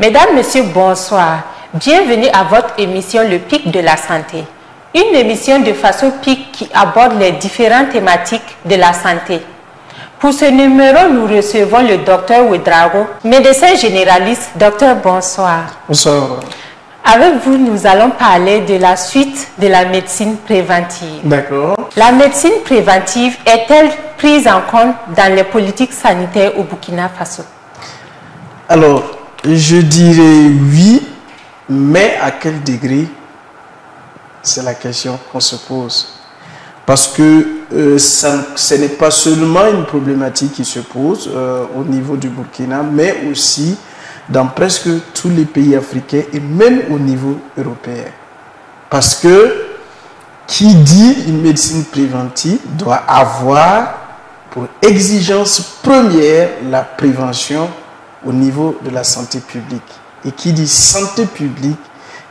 Mesdames, Messieurs, bonsoir. Bienvenue à votre émission Le Pic de la Santé. Une émission de façon pic qui aborde les différentes thématiques de la santé. Pour ce numéro, nous recevons le docteur Ouedraogo, médecin généraliste. Docteur, bonsoir. Bonsoir. Avec vous, nous allons parler de la suite de la médecine préventive. D'accord. La médecine préventive est-elle prise en compte dans les politiques sanitaires au Burkina Faso? Alors, je dirais oui, mais à quel degré? C'est la question qu'on se pose. Parce que ce n'est pas seulement une problématique qui se pose au niveau du Burkina, mais aussi dans presque tous les pays africains et même au niveau européen. Parce que qui dit une médecine préventive doit avoir pour exigence première la prévention au niveau de la santé publique. Et qui dit santé publique,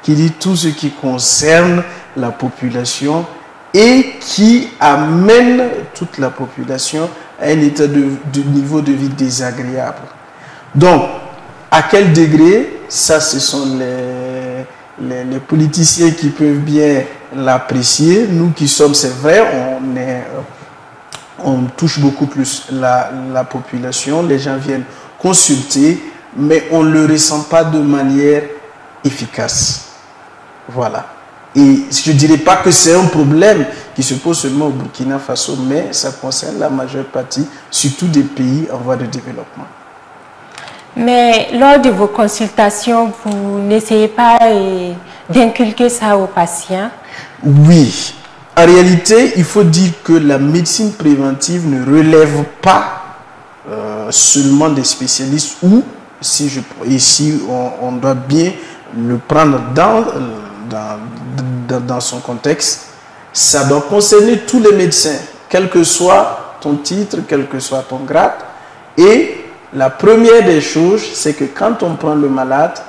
qui dit tout ce qui concerne la population et qui amène toute la population à un état de niveau de vie désagréable. Donc, à quel degré? Ça, ce sont les politiciens qui peuvent bien l'apprécier. Nous qui sommes, c'est vrai, on touche beaucoup plus la population. Les gens viennent consulter, mais on ne le ressent pas de manière efficace. Voilà. Et je ne dirais pas que c'est un problème qui se pose seulement au Burkina Faso, mais ça concerne la majeure partie, surtout des pays en voie de développement. Mais lors de vos consultations, vous n'essayez pas d'inculquer ça aux patients? Oui. En réalité, il faut dire que la médecine préventive ne relève pas seulement des spécialistes ou, ici on doit bien le prendre dans son contexte, ça doit concerner tous les médecins, quel que soit ton titre, quel que soit ton grade. Et la première des choses, c'est que quand on prend le malade,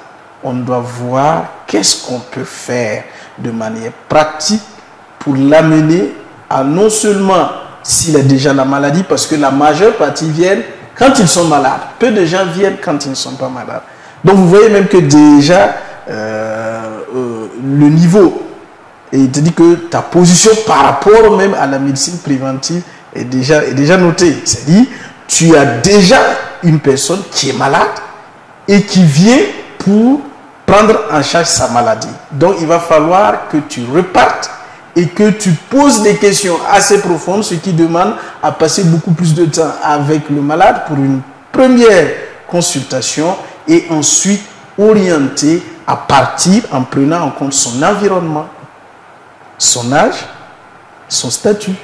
on doit voir qu'est-ce qu'on peut faire de manière pratique pour l'amener à non seulement s'il a déjà la maladie, parce que la majeure partie viennent quand ils sont malades. Peu de gens viennent quand ils ne sont pas malades. Donc vous voyez même que déjà le niveau, et il te dit que ta position par rapport même à la médecine préventive est déjà notée. C'est-à-dire, tu as déjà une personne qui est malade et qui vient pour prendre en charge sa maladie. Donc il va falloir que tu repartes et que tu poses des questions assez profondes, ce qui demande à passer beaucoup plus de temps avec le malade pour une première consultation et ensuite orienter à partir en prenant en compte son environnement, son âge, son statut.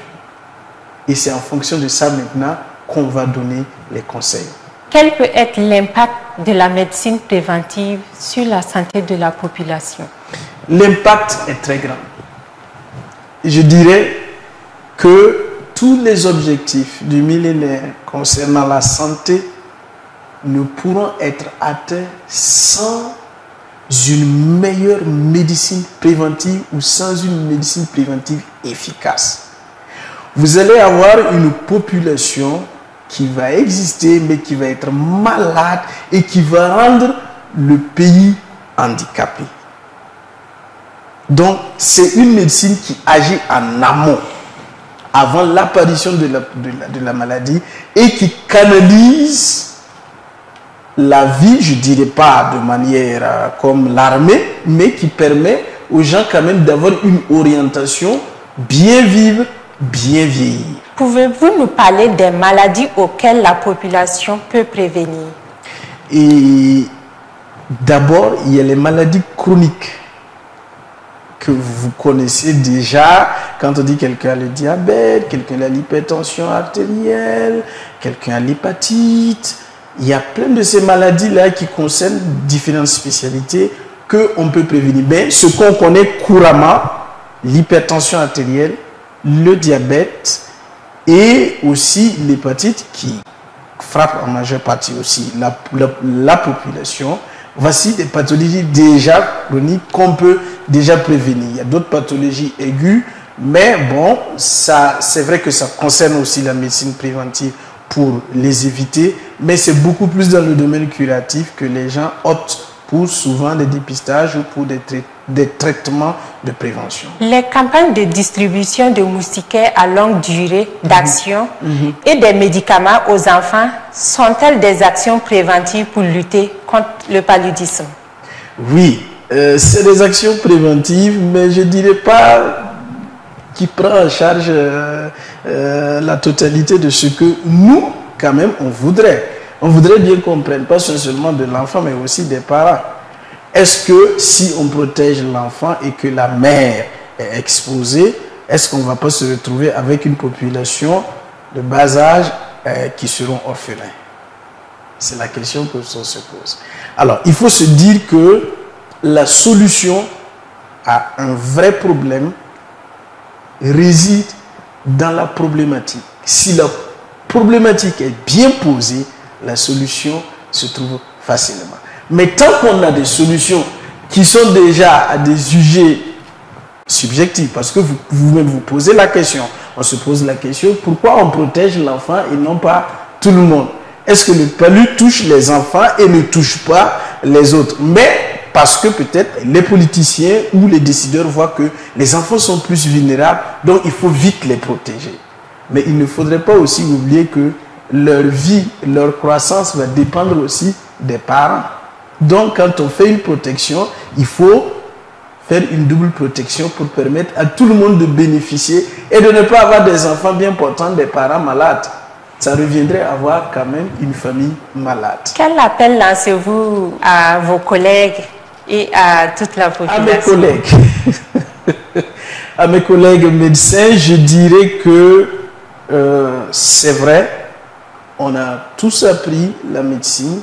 Et c'est en fonction de ça maintenant qu'on va donner les conseils. Quel peut être l'impact de la médecine préventive sur la santé de la population? L'impact est très grand. Je dirais que tous les objectifs du millénaire concernant la santé ne pourront être atteints sans une meilleure médecine préventive ou sans une médecine préventive efficace. Vous allez avoir une population qui va exister mais qui va être malade et qui va rendre le pays handicapé. Donc, c'est une médecine qui agit en amont, avant l'apparition de la maladie, et qui canalise la vie, je ne dirais pas de manière comme l'armée, mais qui permet aux gens quand même d'avoir une orientation bien vivre, bien vieillir. Pouvez-vous nous parler des maladies auxquelles la population peut prévenir? Et d'abord, il y a les maladies chroniques que vous connaissez déjà. Quand on dit quelqu'un a le diabète, quelqu'un a l'hypertension artérielle, quelqu'un a l'hépatite, il y a plein de ces maladies-là qui concernent différentes spécialités qu'on peut prévenir. Mais ce qu'on connaît couramment, l'hypertension artérielle, le diabète et aussi l'hépatite qui frappe en majeure partie aussi la population. Voici des pathologies déjà chroniques qu'on peut déjà prévenir. Il y a d'autres pathologies aiguës, mais bon, c'est vrai que ça concerne aussi la médecine préventive pour les éviter, mais c'est beaucoup plus dans le domaine curatif que les gens optent pour souvent des dépistages ou pour des traitements de prévention. Les campagnes de distribution de moustiquaires à longue durée d'action et des médicaments aux enfants sont-elles des actions préventives pour lutter contre le paludisme? Oui, c'est des actions préventives, mais je ne dirais pas qui prend en charge la totalité de ce que nous, quand même, on voudrait. On voudrait bien qu'on prenne pas seulement de l'enfant, mais aussi des parents. Est-ce que si on protège l'enfant et que la mère est exposée, est-ce qu'on ne va pas se retrouver avec une population de bas âge qui seront orphelins? C'est la question que l'on se pose. Alors, il faut se dire que la solution à un vrai problème réside dans la problématique. Si la problématique est bien posée, la solution se trouve facilement. Mais tant qu'on a des solutions qui sont déjà à des sujets subjectifs, parce que vous-même vous posez la question, on se pose la question, pourquoi on protège l'enfant et non pas tout le monde? Est-ce que le palu touche les enfants et ne touche pas les autres? Mais parce que peut-être les politiciens ou les décideurs voient que les enfants sont plus vulnérables, donc il faut vite les protéger. Mais il ne faudrait pas aussi oublier que leur vie, leur croissance va dépendre aussi des parents. Donc quand on fait une protection, il faut faire une double protection pour permettre à tout le monde de bénéficier et de ne pas avoir des enfants bien portants, des parents malades. Ça reviendrait à avoir quand même une famille malade. Quel appel lancez-vous à vos collègues et à toute la population? À mes collègues. À mes collègues médecins, je dirais que c'est vrai, on a tous appris la médecine,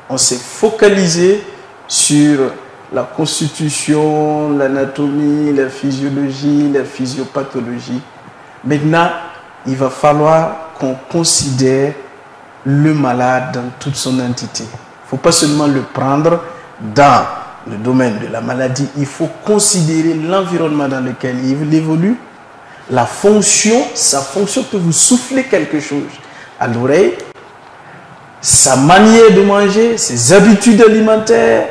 on s'est focalisé sur la constitution, l'anatomie, la physiologie, la physiopathologie. Maintenant, il va falloir qu'on considère le malade dans toute son entité. Il ne faut pas seulement le prendre dans le domaine de la maladie, il faut considérer l'environnement dans lequel il évolue, la fonction, sa fonction peut vous souffler quelque chose à l'oreille, sa manière de manger, ses habitudes alimentaires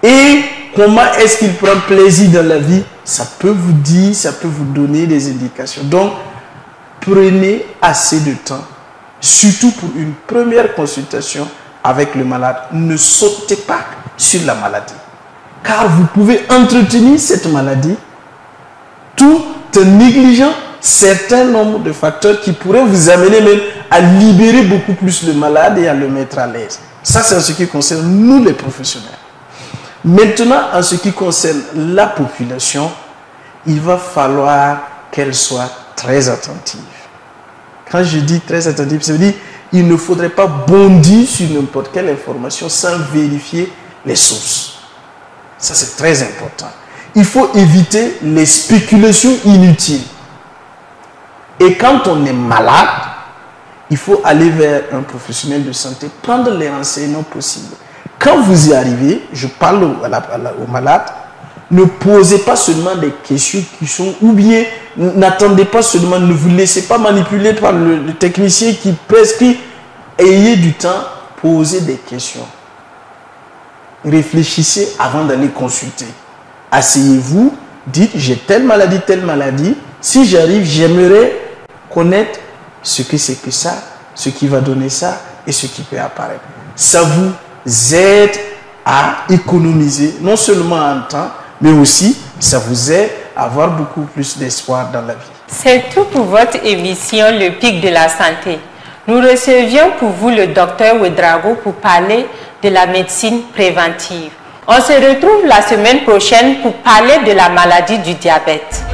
et comment est-ce qu'il prend plaisir dans la vie, ça peut vous dire, ça peut vous donner des indications. Donc, prenez assez de temps, surtout pour une première consultation avec le malade. Ne sautez pas sur la maladie, car vous pouvez entretenir cette maladie tout en négligeant certains nombres de facteurs qui pourraient vous amener même à libérer beaucoup plus le malade et à le mettre à l'aise. Ça, c'est en ce qui concerne nous les professionnels. Maintenant, en ce qui concerne la population, il va falloir qu'elle soit très attentive. Quand je dis très attentive, ça veut dire qu'il ne faudrait pas bondir sur n'importe quelle information sans vérifier les sources. Ça, c'est très important. Il faut éviter les spéculations inutiles. Et quand on est malade, il faut aller vers un professionnel de santé, prendre les renseignements possibles. Quand vous y arrivez, je parle au malade, ne posez pas seulement des questions qui sont, ou bien n'attendez pas seulement, ne vous laissez pas manipuler par le technicien qui prescrit. Ayez du temps, posez des questions. Réfléchissez avant d'aller consulter. Asseyez-vous, dites j'ai telle maladie. Si j'arrive, j'aimerais connaître ce que c'est que ça, ce qui va donner ça et ce qui peut apparaître. Ça vous aide à économiser non seulement en temps, mais aussi ça vous aide à avoir beaucoup plus d'espoir dans la vie. C'est tout pour votre émission Le Pic de la Santé. Nous recevions pour vous le docteur Ouedraogo pour parler de la médecine préventive. On se retrouve la semaine prochaine pour parler de la maladie du diabète.